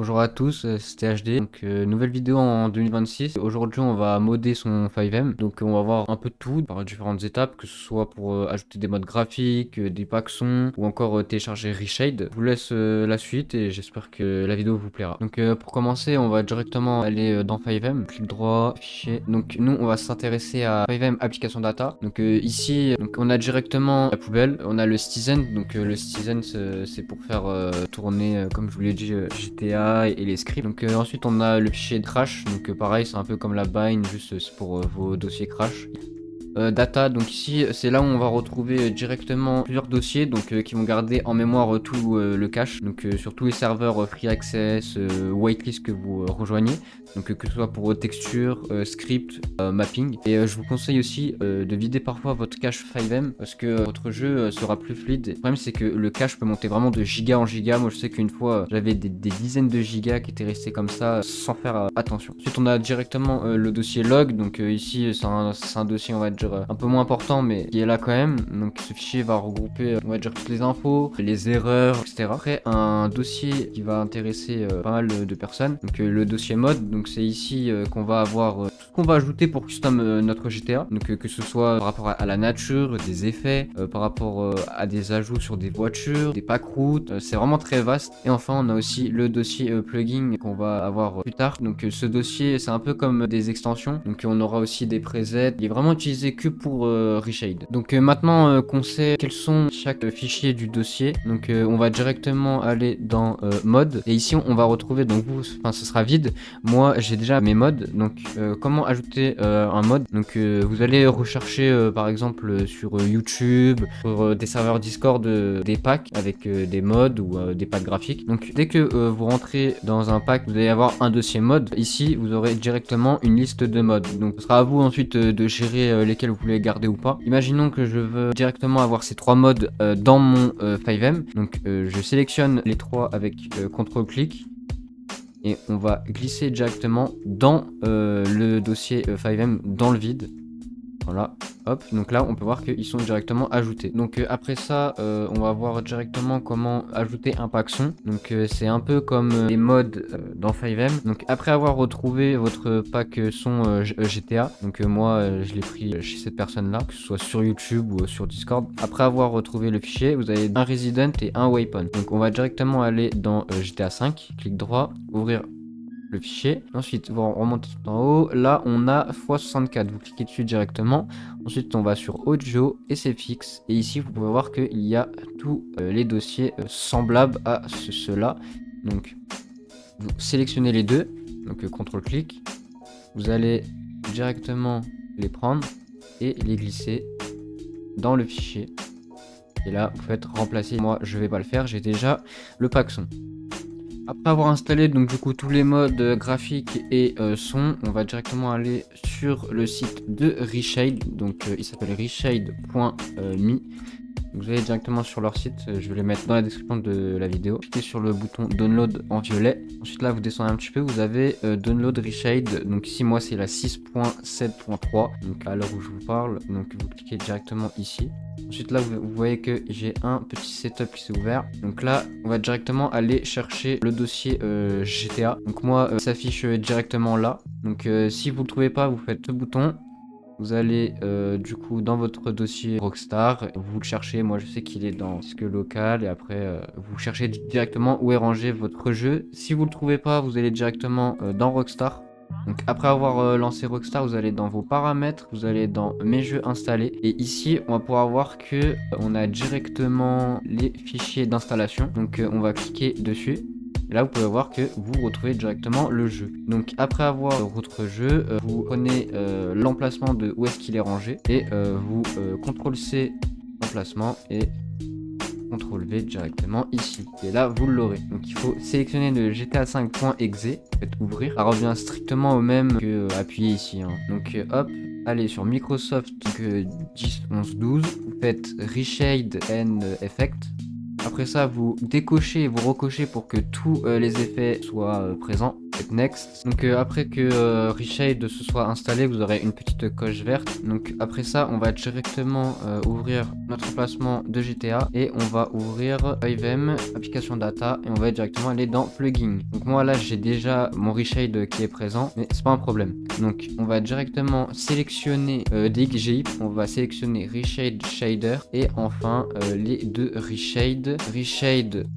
Bonjour à tous, c'était HD. Donc, nouvelle vidéo en 2026. Aujourd'hui, on va modder son 5M. Donc, on va voir un peu de tout par différentes étapes, que ce soit pour ajouter des modes graphiques, des packs sons ou encore télécharger Reshade. Je vous laisse la suite et j'espère que la vidéo vous plaira. Donc, pour commencer, on va directement aller dans 5M. Clic droit, fichier. Donc, nous, on va s'intéresser à 5M application data. Donc, ici, donc, on a directement la poubelle, on a le Citizen. Donc, le Citizen, c'est pour faire tourner, comme je vous l'ai dit, GTA et les scripts. Donc ensuite on a le fichier crash, donc pareil c'est un peu comme la bind, juste c'est pour vos dossiers crash. Data, donc ici c'est là où on va retrouver directement plusieurs dossiers donc qui vont garder en mémoire tout le cache, donc sur tous les serveurs free access, whitelist que vous rejoignez, donc que ce soit pour texture, script, mapping. Et je vous conseille aussi de vider parfois votre cache 5M parce que votre jeu sera plus fluide. Le problème c'est que le cache peut monter vraiment de giga en giga. Moi je sais qu'une fois j'avais des dizaines de gigas qui étaient restés comme ça sans faire attention. Ensuite on a directement le dossier log, donc ici c'est un dossier on va dire un peu moins important mais qui est là quand même. Donc ce fichier va regrouper on va dire toutes les infos, les erreurs, etc. Après un dossier qui va intéresser pas mal de personnes, donc le dossier mode, donc c'est ici qu'on va avoir tout ce qu'on va ajouter pour custom notre GTA, donc que ce soit par rapport à la nature, des effets, par rapport à des ajouts sur des voitures, des packs routes, c'est vraiment très vaste. Et enfin on a aussi le dossier plugin qu'on va avoir plus tard. Donc ce dossier c'est un peu comme des extensions, donc on aura aussi des presets. Il est vraiment utilisé que pour Reshade. Donc maintenant qu'on sait quels sont chaque fichier du dossier, donc on va directement aller dans mode, et ici on va retrouver, donc vous, enfin ce sera vide. Moi j'ai déjà mes modes. Donc comment ajouter un mode, donc vous allez rechercher par exemple sur YouTube, sur des serveurs Discord, des packs avec des modes ou des packs graphiques. Donc dès que vous rentrez dans un pack, vous allez avoir un dossier mode. Ici vous aurez directement une liste de modes, donc ce sera à vous ensuite de gérer lesquels vous voulez garder ou pas. Imaginons que je veux directement avoir ces trois modes dans mon 5M. Donc je sélectionne les trois avec CTRL-clic et on va glisser directement dans le dossier 5M dans le vide. Voilà, hop, donc là on peut voir qu'ils sont directement ajoutés. Donc après ça, on va voir directement comment ajouter un pack son. Donc c'est un peu comme les modes dans 5M. Donc après avoir retrouvé votre pack son GTA, donc moi je l'ai pris chez cette personne là, que ce soit sur YouTube ou sur Discord. Après avoir retrouvé le fichier, vous avez un resident et un waypoint. Donc on va directement aller dans GTA 5, clic droit, ouvrir le fichier. Ensuite, vous remontez tout en haut. Là, on a x64. Vous cliquez dessus directement. Ensuite, on va sur audio et c'est fixe. Et ici, vous pouvez voir qu'il y a tous les dossiers semblables à ceux-là. Donc, vous sélectionnez les deux. Donc, CTRL-clic. Vous allez directement les prendre et les glisser dans le fichier. Et là, vous faites remplacer. Moi, je vais pas le faire. J'ai déjà le pack son. Après avoir installé donc du coup tous les modes graphiques et son, on va directement aller sur le site de Reshade. Donc il s'appelle reshade.me. Vous allez directement sur leur site, je vais les mettre dans la description de la vidéo. Cliquez sur le bouton download en violet. Ensuite là vous descendez un petit peu, vous avez download Reshade. Donc ici moi c'est la 6.7.3, donc à l'heure où je vous parle. Donc vous cliquez directement ici. Ensuite là vous voyez que j'ai un petit setup qui s'est ouvert. Donc là on va directement aller chercher le dossier GTA. Donc moi ça s'affiche directement là. Donc si vous le trouvez pas, vous faites ce bouton. Vous allez du coup dans votre dossier Rockstar, vous le cherchez. Moi je sais qu'il est dans disque local, et après vous cherchez directement où est rangé votre jeu. Si vous le trouvez pas, vous allez directement dans Rockstar. Donc après avoir lancé Rockstar, vous allez dans vos paramètres, vous allez dans mes jeux installés, et ici on va pouvoir voir que on a directement les fichiers d'installation. Donc on va cliquer dessus. Et là, vous pouvez voir que vous retrouvez directement le jeu. Donc, après avoir votre jeu, vous prenez l'emplacement de où est-ce qu'il est rangé, et vous CTRL-C emplacement et CTRL-V directement ici. Et là, vous l'aurez. Donc, il faut sélectionner le GTA 5.exe, faites ouvrir. Ça revient strictement au même que appuyer ici. Hein. Donc, hop, allez sur Microsoft 10, 11, 12. Vous faites Reshade and Effect. Après ça, vous décochez et vous recochez pour que tous les effets soient présents. faites next. Donc après que Reshade se soit installé, vous aurez une petite coche verte. Donc après ça, on va directement ouvrir notre emplacement de GTA et on va ouvrir 5M, application data, et on va directement aller dans plugin. Donc moi là j'ai déjà mon Reshade qui est présent, mais c'est pas un problème. Donc on va directement sélectionner DXGI, on va sélectionner Reshade Shader et enfin les deux Reshade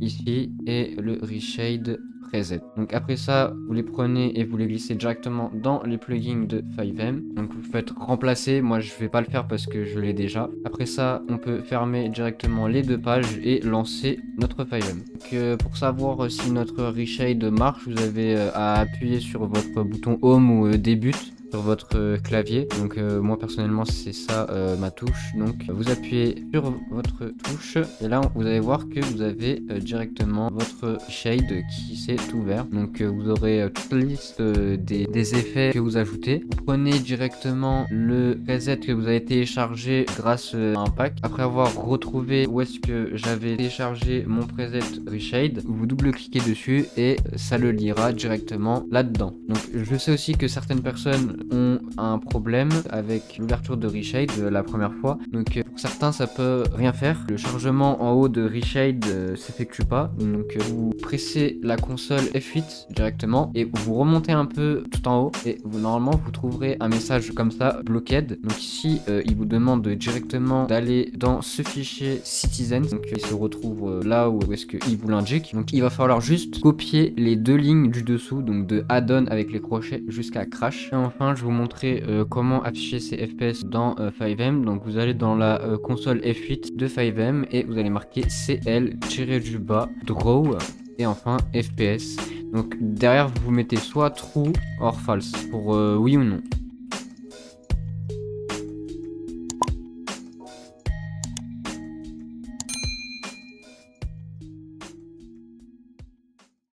ici et le Reshade preset. Donc après ça, vous les prenez et vous les glissez directement dans les plugins de 5M. Donc vous faites remplacer, moi je vais pas le faire parce que je l'ai déjà. Après ça, on peut fermer directement les deux pages et lancer notre 5M. Donc pour savoir si notre Reshade marche, vous avez à appuyer sur votre bouton Home ou Début sur votre clavier. Donc moi personnellement c'est ça ma touche. Donc vous appuyez sur votre touche et là vous allez voir que vous avez directement votre shade qui s'est ouvert. Donc vous aurez toute la liste des effets que vous ajoutez. Vous prenez directement le preset que vous avez téléchargé grâce à un pack. Après avoir retrouvé où est-ce que j'avais téléchargé mon preset Reshade, vous double-cliquez dessus et ça le lira directement là-dedans. Donc je sais aussi que certaines personnes ont un problème avec l'ouverture de Reshade la première fois. Donc pour certains ça peut rien faire. Le chargement en haut de Reshade s'effectue pas. Donc vous pressez la console F8 directement et vous remontez un peu tout en haut et normalement vous trouverez un message comme ça, blocked. Donc ici il vous demande directement d'aller dans ce fichier Citizens. Donc il se retrouve là où est-ce qu'il vous l'indique. Donc il va falloir juste copier les deux lignes du dessous, donc de add-on avec les crochets jusqu'à crash. Et enfin je vais vous montrer comment afficher ces FPS dans 5M. Donc vous allez dans la console F8 de 5M et vous allez marquer CL-du-bas draw et enfin FPS. Donc derrière vous mettez soit true or false pour oui ou non.